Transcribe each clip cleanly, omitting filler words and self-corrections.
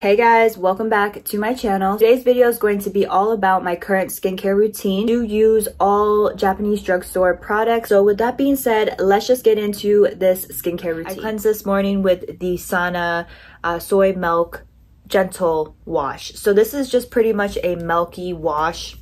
Hey guys, welcome back to my channel. Today's video is going to be all about my current skincare routine. I do use all Japanese drugstore products. So with that being said, let's just get into this skincare routine. I cleansed this morning with the Sana soy milk gentle wash. So this is just pretty much a milky wash.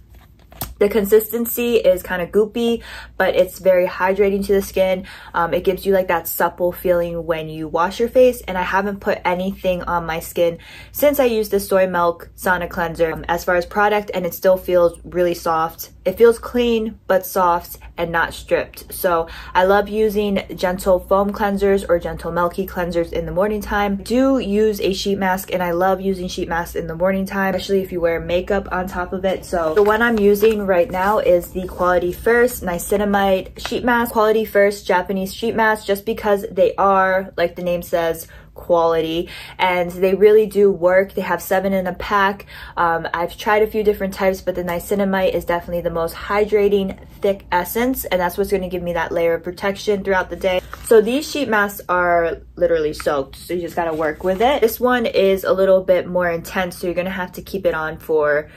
The consistency is kind of goopy, but it's very hydrating to the skin. It gives you like that supple feeling when you wash your face, and I haven't put anything on my skin since I used the soy milk Sana cleanser as far as product, and it still feels really soft. It feels clean but soft and not stripped. So I love using gentle foam cleansers or gentle milky cleansers in the morning time. I do use a sheet mask, and I love using sheet masks in the morning time, especially if you wear makeup on top of it. So the one I'm using right now is the Quality First niacinamide sheet mask. Quality First Japanese sheet mask, just because they are, like the name says, quality, and they really do work. They have 7 in a pack. I've tried a few different types, but the niacinamide is definitely the most hydrating, thick essence, and that's what's going to give me that layer of protection throughout the day. So these sheet masks are literally soaked, so you just got to work with it. This one is a little bit more intense, so you're going to have to keep it on for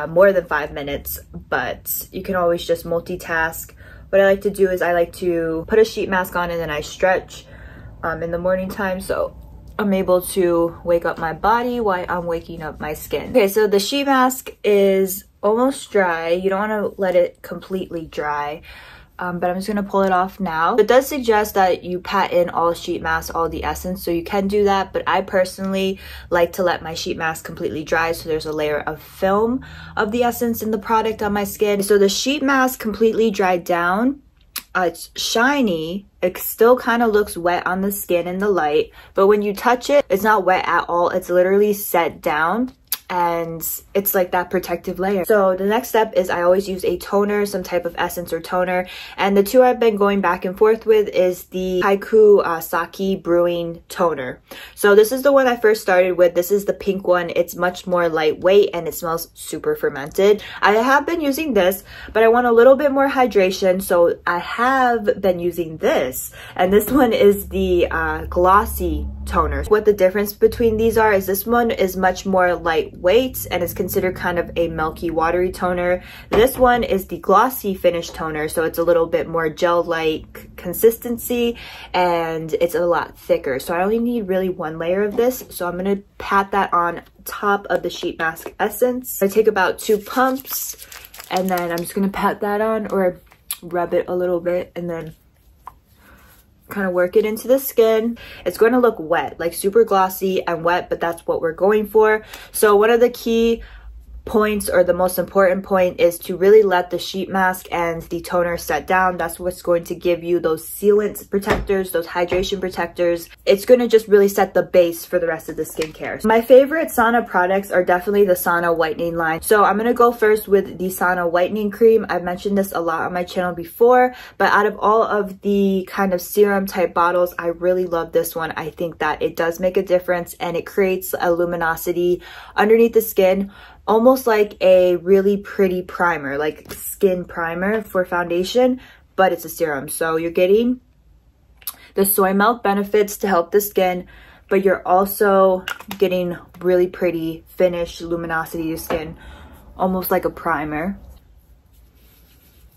more than 5 minutes, but you can always just multitask. What I like to do is I like to put a sheet mask on, and then I stretch in the morning time, so I'm able to wake up my body while I'm waking up my skin. Okay, so the sheet mask is almost dry. You don't want to let it completely dry, but I'm just going to pull it off now. It does suggest that you pat in all sheet masks, all the essence, so you can do that, but I personally like to let my sheet mask completely dry so there's a layer of film of the essence in the product on my skin. So the sheet mask completely dried down. It's shiny. It still kind of looks wet on the skin in the light, but when you touch it, it's not wet at all. It's literally set down, and it's like that protective layer. So the next step is I always use a toner, some type of essence or toner, and the two I've been going back and forth with is the Haiku Sake Brewing Toner. So this is the one I first started with. This is the pink one. It's much more lightweight and it smells super fermented. I have been using this, but I want a little bit more hydration, so I have been using this, and this one is the glossy toner. What the difference between these are is this one is much more lightweight and is considered kind of a milky watery toner. This one is the glossy finish toner, so it's a little bit more gel-like consistency and it's a lot thicker. So I only need really one layer of this, so I'm gonna pat that on top of the sheet mask essence. I take about 2 pumps, and then I'm just gonna pat that on or rub it a little bit and then kind of work it into the skin. It's going to look wet, like super glossy and wet, but that's what we're going for. So one of the key points, or the most important point, is to really let the sheet mask and the toner set down. That's what's going to give you those sealant protectors, those hydration protectors. It's going to just really set the base for the rest of the skincare. My favorite Sana products are definitely the Sana whitening line. So I'm going to go first with the Sana whitening cream. I've mentioned this a lot on my channel before, but out of all of the kind of serum type bottles, I really love this one. I think that it does make a difference, and it creates a luminosity underneath the skin, almost like a really pretty primer, like skin primer for foundation, but it's a serum. So you're getting the soy milk benefits to help the skin, but you're also getting really pretty finish, luminosity to skin, almost like a primer.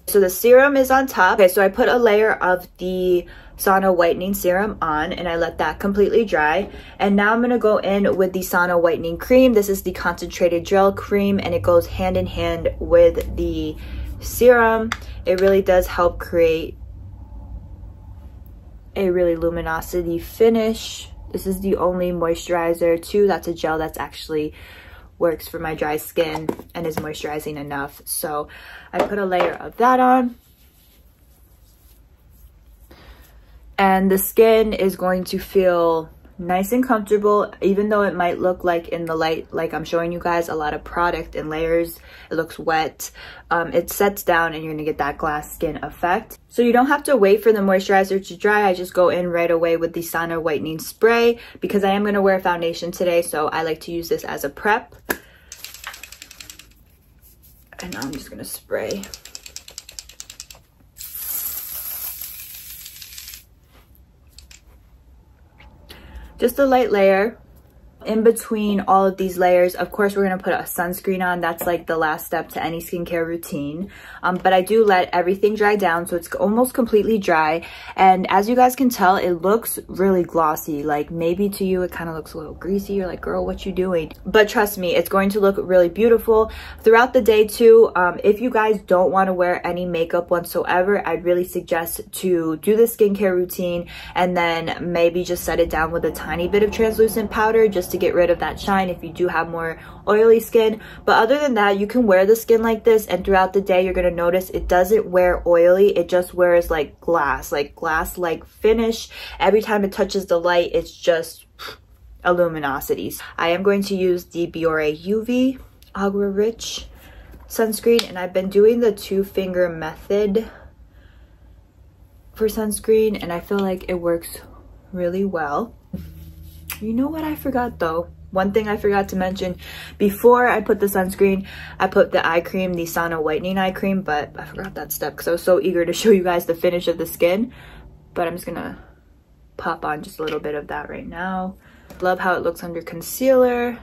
So the serum is on top. Okay, so I put a layer of the Sana whitening serum on, and I let that completely dry, and now I'm going to go in with the Sana whitening cream. This is the concentrated gel cream, and it goes hand in hand with the serum. It really does help create a really luminosity finish. This is the only moisturizer too that's a gel that's actually works for my dry skin and is moisturizing enough. So I put a layer of that on, and the skin is going to feel nice and comfortable, even though it might look like in the light, like I'm showing you guys, a lot of product and layers. It looks wet. It sets down and you're gonna get that glass skin effect. So you don't have to wait for the moisturizer to dry. I just go in right away with the Sana whitening spray because I am gonna wear foundation today, so I like to use this as a prep. And now I'm just gonna spray. Just a light layer. In between all of these layers, of course, we're going to put a sunscreen on. That's like the last step to any skincare routine. But I do let everything dry down, so it's almost completely dry. And as you guys can tell, it looks really glossy. Like maybe to you, it kind of looks a little greasy. You're like, girl, what you doing? But trust me, it's going to look really beautiful throughout the day too. If you guys don't want to wear any makeup whatsoever, I'd really suggest to do the skincare routine and then maybe just set it down with a tiny bit of translucent powder just to get rid of that shine if you do have more oily skin. But other than that, you can wear the skin like this, and throughout the day you're going to notice it doesn't wear oily. It just wears like glass-like finish. Every time it touches the light, it's just a luminosities. I am going to use the Biore UV Agua Rich sunscreen, and I've been doing the 2-finger method for sunscreen, and I feel like it works really well. You know what I forgot though? One thing I forgot to mention, before I put the sunscreen, I put the eye cream, the Sauna Whitening Eye Cream, but I forgot that step because I was so eager to show you guys the finish of the skin. But I'm just gonna pop on just a little bit of that right now. Love how it looks under concealer.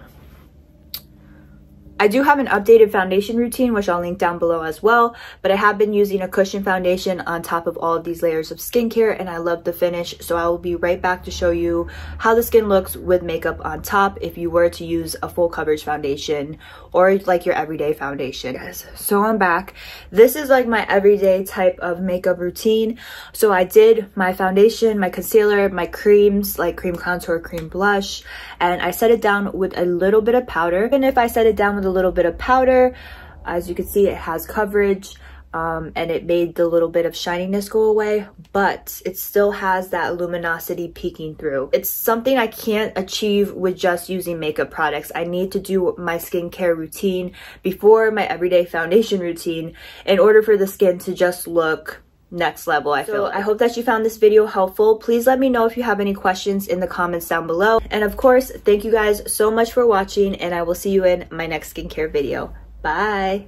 I do have an updated foundation routine, which I'll link down below as well, but I have been using a cushion foundation on top of all of these layers of skincare, and I love the finish. So I will be right back to show you how the skin looks with makeup on top if you were to use a full coverage foundation or like your everyday foundation. Yes. So I'm back. This is like my everyday type of makeup routine. So I did my foundation, my concealer, my creams, like cream contour, cream blush, and I set it down with a little bit of powder. And if I set it down with a little bit of powder, as you can see, it has coverage, and it made the little bit of shininess go away, but it still has that luminosity peeking through. It's something I can't achieve with just using makeup products. I need to do my skincare routine before my everyday foundation routine in order for the skin to just look next level. I hope that you found this video helpful. Please let me know if you have any questions in the comments down below, and of course, thank you guys so much for watching, and I will see you in my next skincare video. Bye.